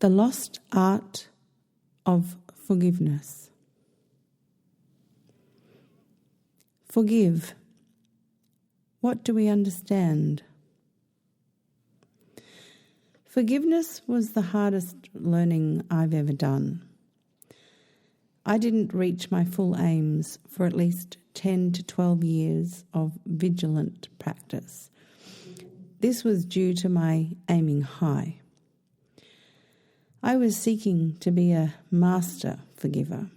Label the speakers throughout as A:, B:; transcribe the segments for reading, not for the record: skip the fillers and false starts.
A: The lost art of forgiveness. Forgive. What do we understand? Forgiveness was the hardest learning I've ever done. I didn't reach my full aims for at least 10 to 12 years of vigilant practice. This was due to my aiming high. I was seeking to be a master forgiver.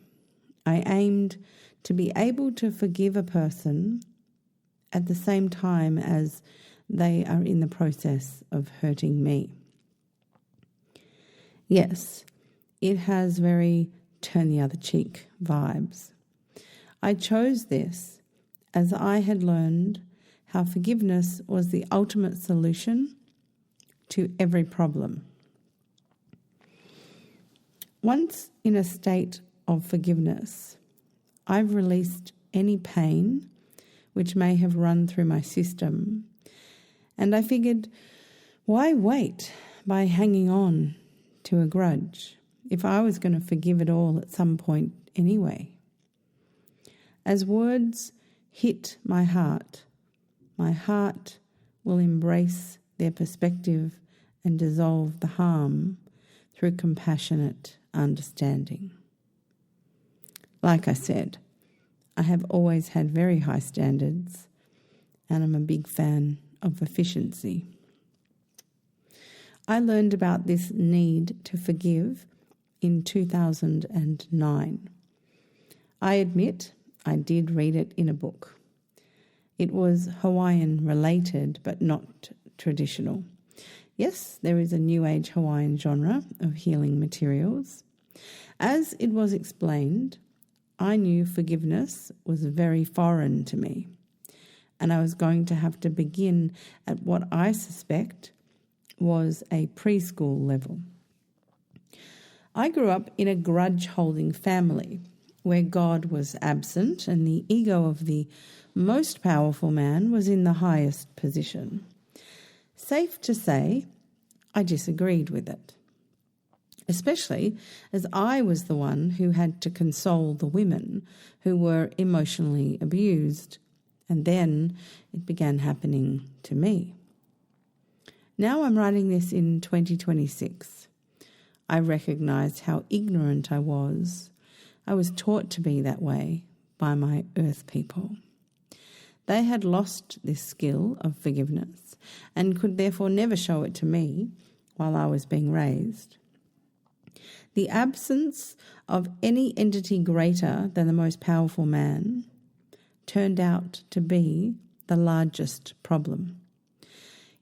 A: I aimed to be able to forgive a person at the same time as they are in the process of hurting me. Yes, it has very turn the other cheek vibes. I chose this as I had learned how forgiveness was the ultimate solution to every problem. Once in a state of forgiveness, I've released any pain which may have run through my system, and I figured, why wait by hanging on to a grudge if I was going to forgive it all at some point anyway? As words hit my heart will embrace their perspective and dissolve the harm through compassionate understanding. Like I said, I have always had very high standards, and I'm a big fan of efficiency. I learned about this need to forgive in 2009. I admit I did read it in a book. It was Hawaiian related, but not traditional. Yes, there is a New Age Hawaiian genre of healing materials. As it was explained, I knew forgiveness was very foreign to me, and I was going to have to begin at what I suspect was a preschool level. I grew up in a grudge-holding family where God was absent and the ego of the most powerful man was in the highest position. Safe to say, I disagreed with it, especially as I was the one who had to console the women who were emotionally abused, and then it began happening to me. Now I'm writing this in 2026. I recognise how ignorant I was. I was taught to be that way by my earth people. They had lost this skill of forgiveness and could therefore never show it to me while I was being raised. The absence of any entity greater than the most powerful man turned out to be the largest problem.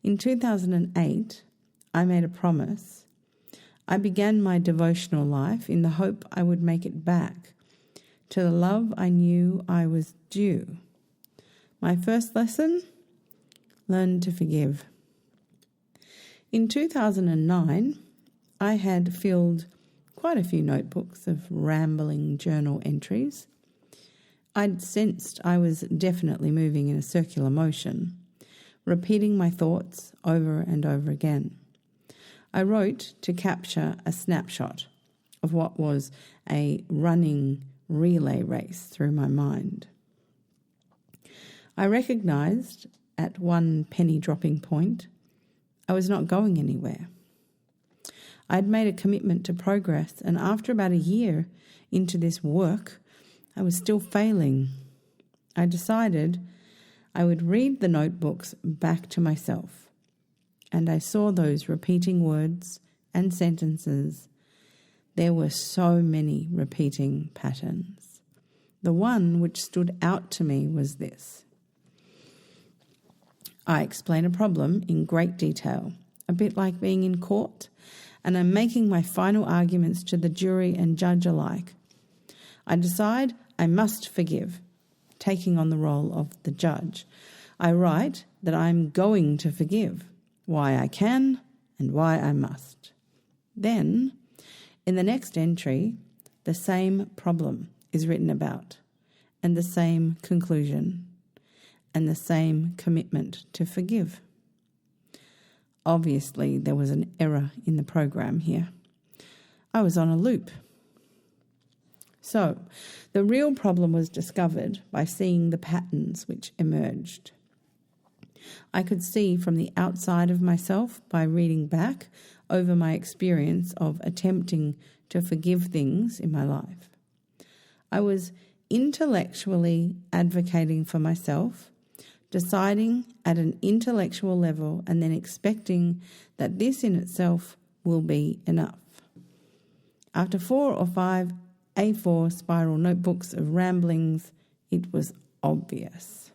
A: In 2008, I made a promise. I began my devotional life in the hope I would make it back to the love I knew I was due. My first lesson? Learn to forgive. In 2009, I had filled quite a few notebooks of rambling journal entries. I'd sensed I was definitely moving in a circular motion, repeating my thoughts over and over again. I wrote to capture a snapshot of what was a running relay race through my mind. I recognised at one penny dropping point I was not going anywhere. I'd made a commitment to progress, and after about a year into this work, I was still failing. I decided I would read the notebooks back to myself, and I saw those repeating words and sentences. There were so many repeating patterns. The one which stood out to me was this. I explain a problem in great detail, a bit like being in court, and I'm making my final arguments to the jury and judge alike. I decide I must forgive, taking on the role of the judge. I write that I'm going to forgive, why I can and why I must. Then, in the next entry, the same problem is written about, and the same conclusion, and the same commitment to forgive. Obviously, there was an error in the program here. I was on a loop. So, the real problem was discovered by seeing the patterns which emerged. I could see from the outside of myself by reading back over my experience of attempting to forgive things in my life. I was intellectually advocating for myself, deciding at an intellectual level and then expecting that this in itself will be enough. After 4 or 5 A4 spiral notebooks of ramblings, it was obvious.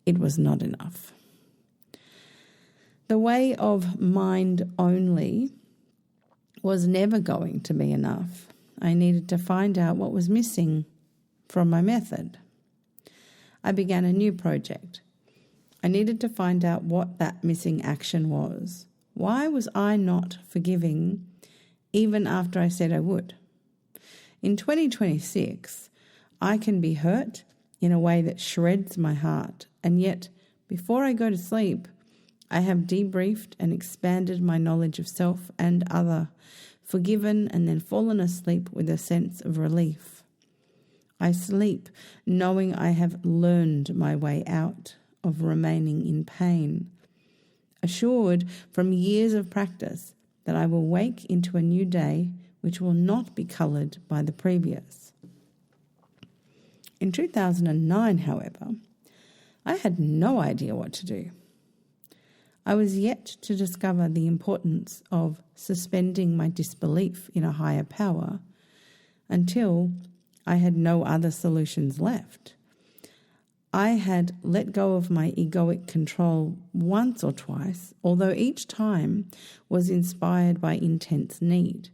A: It was not enough. The way of mind only was never going to be enough. I needed to find out what was missing from my method. I began a new project. I needed to find out what that missing action was. Why was I not forgiving even after I said I would? In 2026, I can be hurt in a way that shreds my heart, and yet before I go to sleep, I have debriefed and expanded my knowledge of self and other, forgiven and then fallen asleep with a sense of relief. I sleep knowing I have learned my way out of remaining in pain, assured from years of practice that I will wake into a new day which will not be coloured by the previous. In 2009, however, I had no idea what to do. I was yet to discover the importance of suspending my disbelief in a higher power until I had no other solutions left. I had let go of my egoic control once or twice, although each time was inspired by intense need.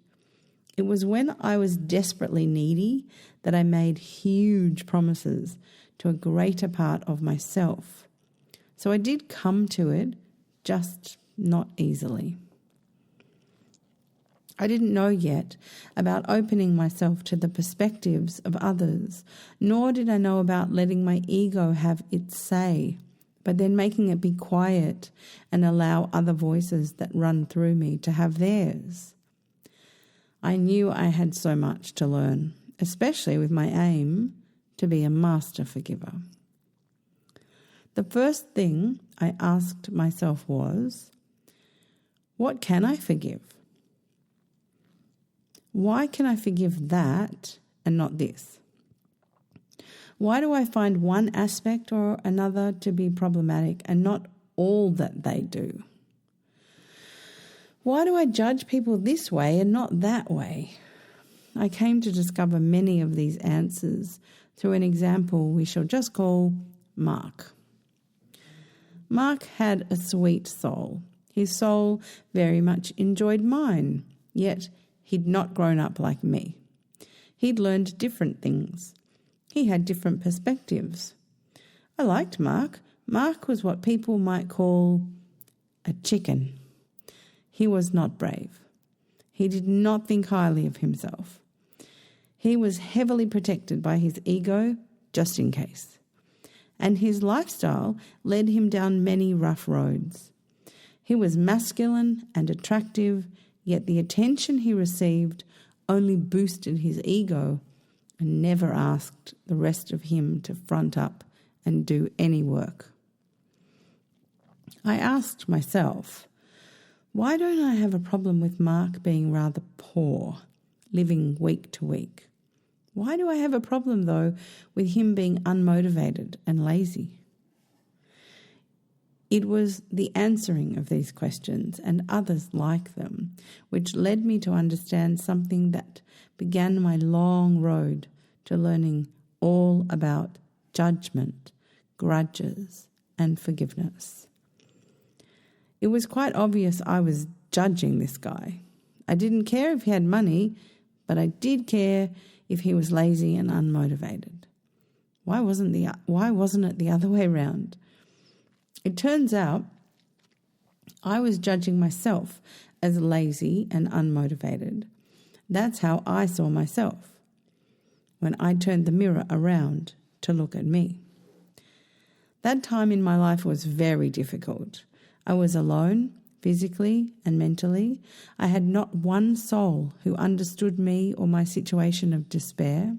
A: It was when I was desperately needy that I made huge promises to a greater part of myself. So I did come to it, just not easily. I didn't know yet about opening myself to the perspectives of others, nor did I know about letting my ego have its say, but then making it be quiet and allow other voices that run through me to have theirs. I knew I had so much to learn, especially with my aim to be a master forgiver. The first thing I asked myself was, what can I forgive? Why can I forgive that and not this? Why do I find one aspect or another to be problematic and not all that they do? Why do I judge people this way and not that way? I came to discover many of these answers through an example we shall just call Mark. Mark had a sweet soul. His soul very much enjoyed mine, yet he'd not grown up like me. He'd learned different things. He had different perspectives. I liked Mark. Mark was what people might call a chicken. He was not brave. He did not think highly of himself. He was heavily protected by his ego, just in case. And his lifestyle led him down many rough roads. He was masculine and attractive, yet the attention he received only boosted his ego and never asked the rest of him to front up and do any work. I asked myself, why don't I have a problem with Mark being rather poor, living week to week? Why do I have a problem, though, with him being unmotivated and lazy? It was the answering of these questions and others like them which led me to understand something that began my long road to learning all about judgment, grudges, and forgiveness. It was quite obvious I was judging this guy. I didn't care if he had money, but I did care if he was lazy and unmotivated. Why wasn't it the other way around? It turns out I was judging myself as lazy and unmotivated. That's how I saw myself when I turned the mirror around to look at me. That time in my life was very difficult. I was alone, physically and mentally. I had not one soul who understood me or my situation of despair.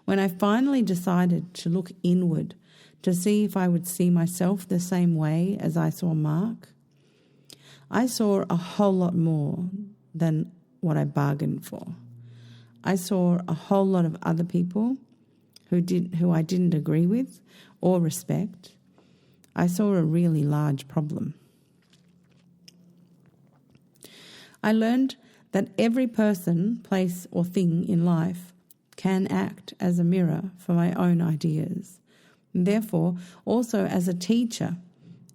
A: When I finally decided to look inward to see if I would see myself the same way as I saw Mark, I saw a whole lot more than what I bargained for. I saw a whole lot of other people who I didn't agree with or respect. I saw a really large problem. I learned that every person, place, or thing in life can act as a mirror for my own ideas, and therefore also as a teacher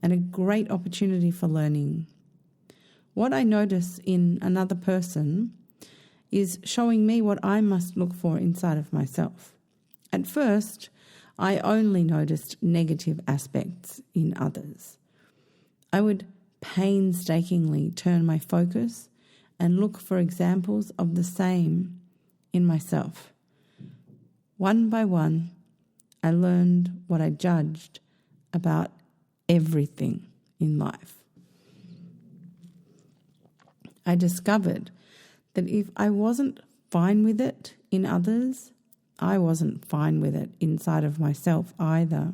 A: and a great opportunity for learning. What I notice in another person is showing me what I must look for inside of myself. At first, I only noticed negative aspects in others. I would painstakingly turn my focus and look for examples of the same in myself. One by one, I learned what I judged about everything in life. I discovered that if I wasn't fine with it in others, I wasn't fine with it inside of myself either.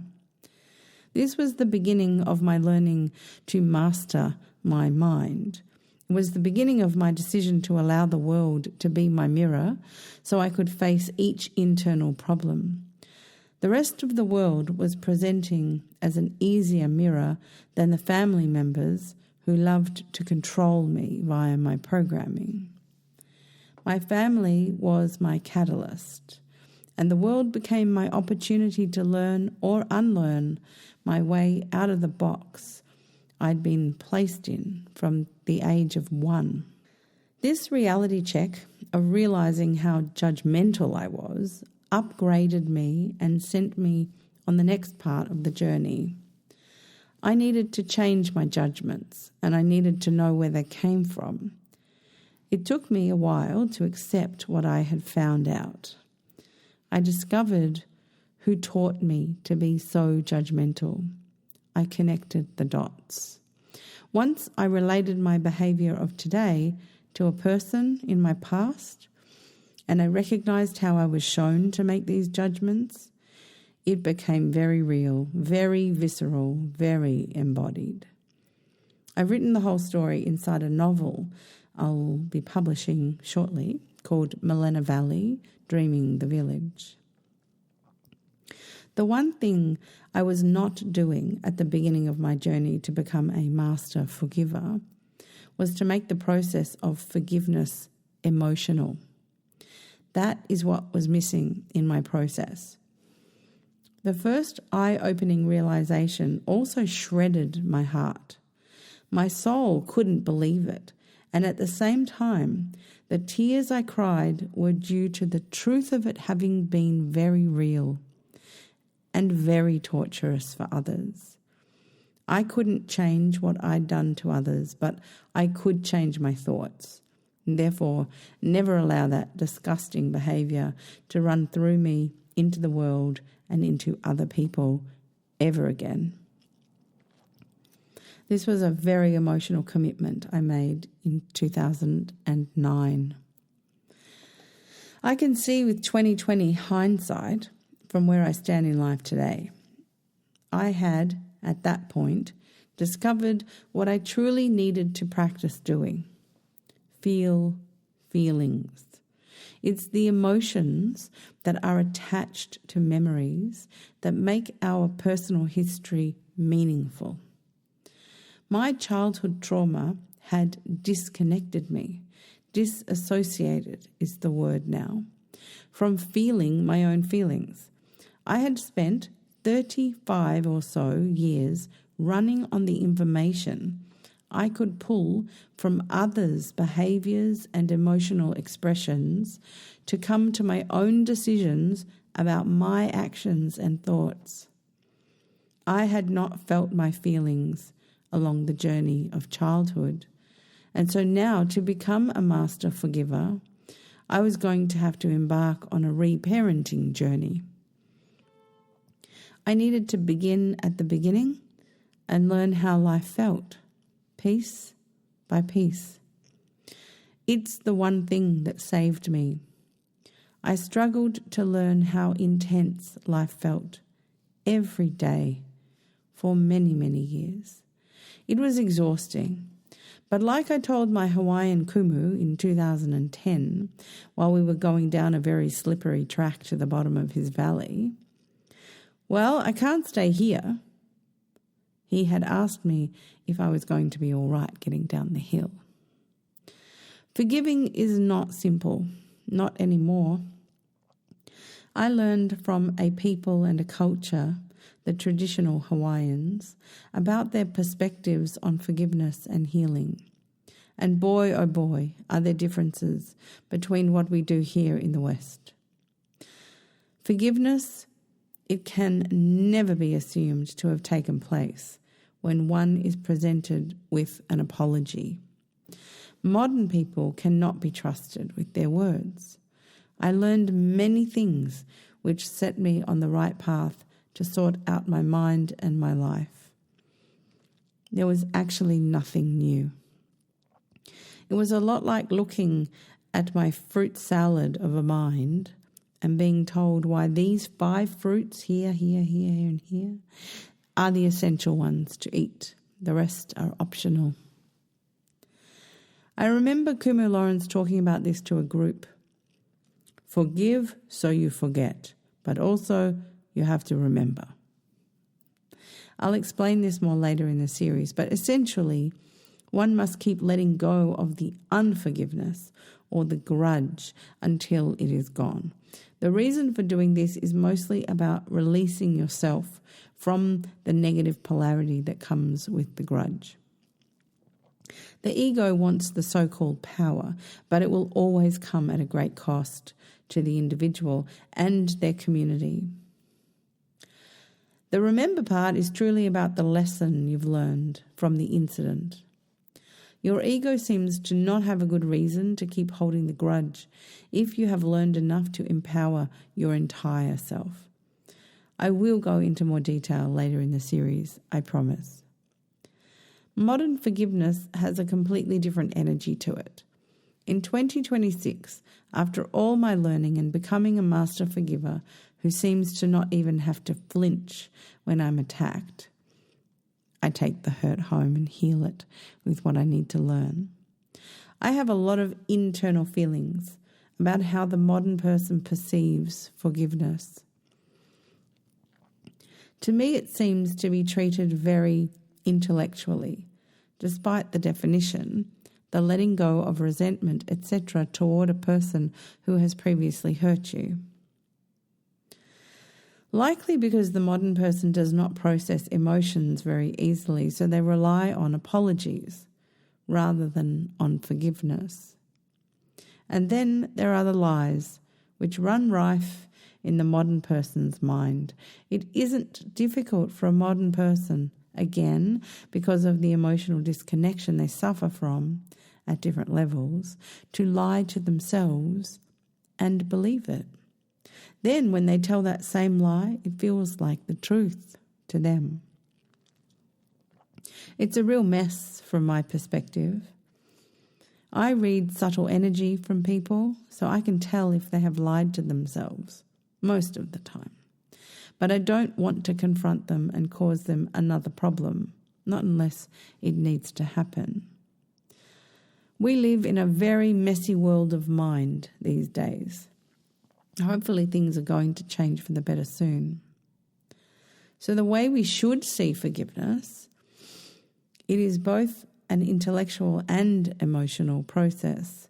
A: This was the beginning of my learning to master my mind. It was the beginning of my decision to allow the world to be my mirror so I could face each internal problem. The rest of the world was presenting as an easier mirror than the family members who loved to control me via my programming. My family was my catalyst, and the world became my opportunity to learn or unlearn my way out of the box I'd been placed in from the age of 1. This reality check of realizing how judgmental I was upgraded me and sent me on the next part of the journey. I needed to change my judgments, and I needed to know where they came from. It took me a while to accept what I had found out. I discovered who taught me to be so judgmental. I connected the dots. Once I related my behaviour of today to a person in my past, and I recognized how I was shown to make these judgments, it became very real, very visceral, very embodied. I've written the whole story inside a novel I'll be publishing shortly called Malena Valley, Dreaming the Village. The one thing I was not doing at the beginning of my journey to become a master forgiver was to make the process of forgiveness emotional. That is what was missing in my process. The first eye-opening realization also shredded my heart. My soul couldn't believe it, and at the same time, the tears I cried were due to the truth of it having been very real and very torturous for others. I couldn't change what I'd done to others, but I could change my thoughts. And therefore, never allow that disgusting behaviour to run through me into the world and into other people ever again. This was a very emotional commitment I made in 2009. I can see with 2020 hindsight from where I stand in life today. I had, at that point, discovered what I truly needed to practice doing. Feel feelings. It's the emotions that are attached to memories that make our personal history meaningful. My childhood trauma had disconnected me. Disassociated is the word now, from feeling my own feelings. I had spent 35 or so years running on the information I could pull from others' behaviours and emotional expressions to come to my own decisions about my actions and thoughts. I had not felt my feelings along the journey of childhood, and so now to become a master forgiver, I was going to have to embark on a reparenting journey. I needed to begin at the beginning and learn how life felt. Peace, by peace. It's the one thing that saved me. I struggled to learn how intense life felt every day for many, many years. It was exhausting. But like I told my Hawaiian kumu in 2010, while we were going down a very slippery track to the bottom of his valley, well, I can't stay here. He had asked me if I was going to be all right getting down the hill. Forgiving is not simple, not anymore. I learned from a people and a culture, the traditional Hawaiians, about their perspectives on forgiveness and healing. And boy, oh boy, are there differences between what we do here in the West. Forgiveness, it can never be assumed to have taken place when one is presented with an apology. Modern people cannot be trusted with their words. I learned many things which set me on the right path to sort out my mind and my life. There was actually nothing new. It was a lot like looking at my fruit salad of a mind and being told why these 5 fruits here, and here are the essential ones to eat. The rest are optional. I remember Kumu Lawrence talking about this to a group. Forgive so you forget, but also you have to remember. I'll explain this more later in the series, but essentially, one must keep letting go of the unforgiveness or the grudge until it is gone. The reason for doing this is mostly about releasing yourself from the negative polarity that comes with the grudge. The ego wants the so-called power, but it will always come at a great cost to the individual and their community. The remember part is truly about the lesson you've learned from the incident. Your ego seems to not have a good reason to keep holding the grudge if you have learned enough to empower your entire self. I will go into more detail later in the series, I promise. Modern forgiveness has a completely different energy to it. In 2026, after all my learning and becoming a master forgiver who seems to not even have to flinch when I'm attacked, I take the hurt home and heal it with what I need to learn. I have a lot of internal feelings about how the modern person perceives forgiveness. To me, it seems to be treated very intellectually, despite the definition, the letting go of resentment, etc., toward a person who has previously hurt you. Likely because the modern person does not process emotions very easily, so they rely on apologies rather than on forgiveness. And then there are the lies, which run rife in the modern person's mind. It isn't difficult for a modern person, again, because of the emotional disconnection they suffer from at different levels, to lie to themselves and believe it. Then when they tell that same lie, it feels like the truth to them. It's a real mess from my perspective. I read subtle energy from people, so I can tell if they have lied to themselves, most of the time. But I don't want to confront them and cause them another problem, not unless it needs to happen. We live in a very messy world of mind these days. Hopefully things are going to change for the better soon. So the way we should see forgiveness, it is both an intellectual and emotional process.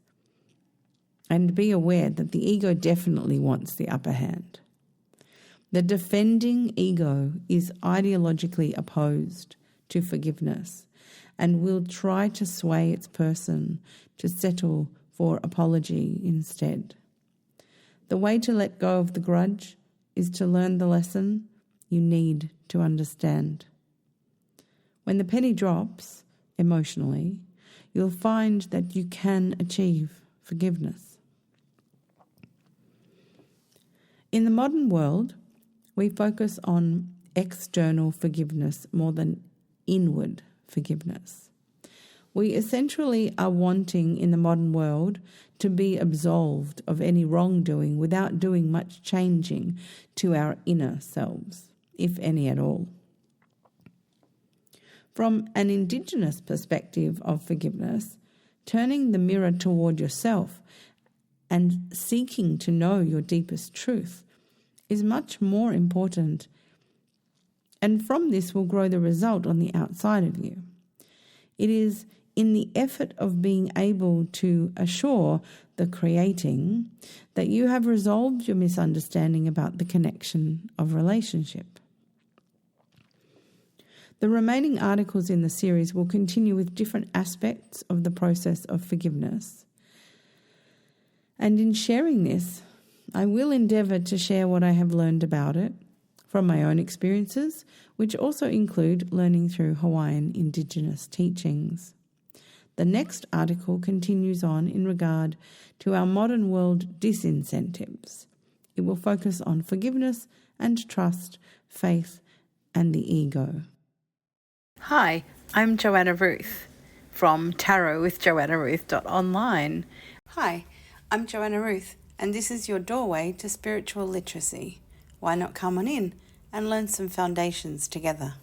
A: And be aware that the ego definitely wants the upper hand. The defending ego is ideologically opposed to forgiveness and will try to sway its person to settle for apology instead. The way to let go of the grudge is to learn the lesson you need to understand. When the penny drops emotionally, you'll find that you can achieve forgiveness. In the modern world, we focus on external forgiveness more than inward forgiveness. We essentially are wanting in the modern world to be absolved of any wrongdoing without doing much changing to our inner selves, if any at all. From an Indigenous perspective of forgiveness, turning the mirror toward yourself and seeking to know your deepest truth is much more important, and from this will grow the result on the outside of you. It is in the effort of being able to assure the creating that you have resolved your misunderstanding about the connection of relationship. The remaining articles in the series will continue with different aspects of the process of forgiveness. And in sharing this, I will endeavour to share what I have learned about it from my own experiences, which also include learning through Hawaiian Indigenous teachings. The next article continues on in regard to our modern world disincentives. It will focus on forgiveness and trust, faith, and the ego. Hi, I'm Joanna Ruth from Tarot with JoannaRuth.Online. Hi, I'm Joanna Ruth, and this is your doorway to spiritual literacy. Why not come on in and learn some foundations together?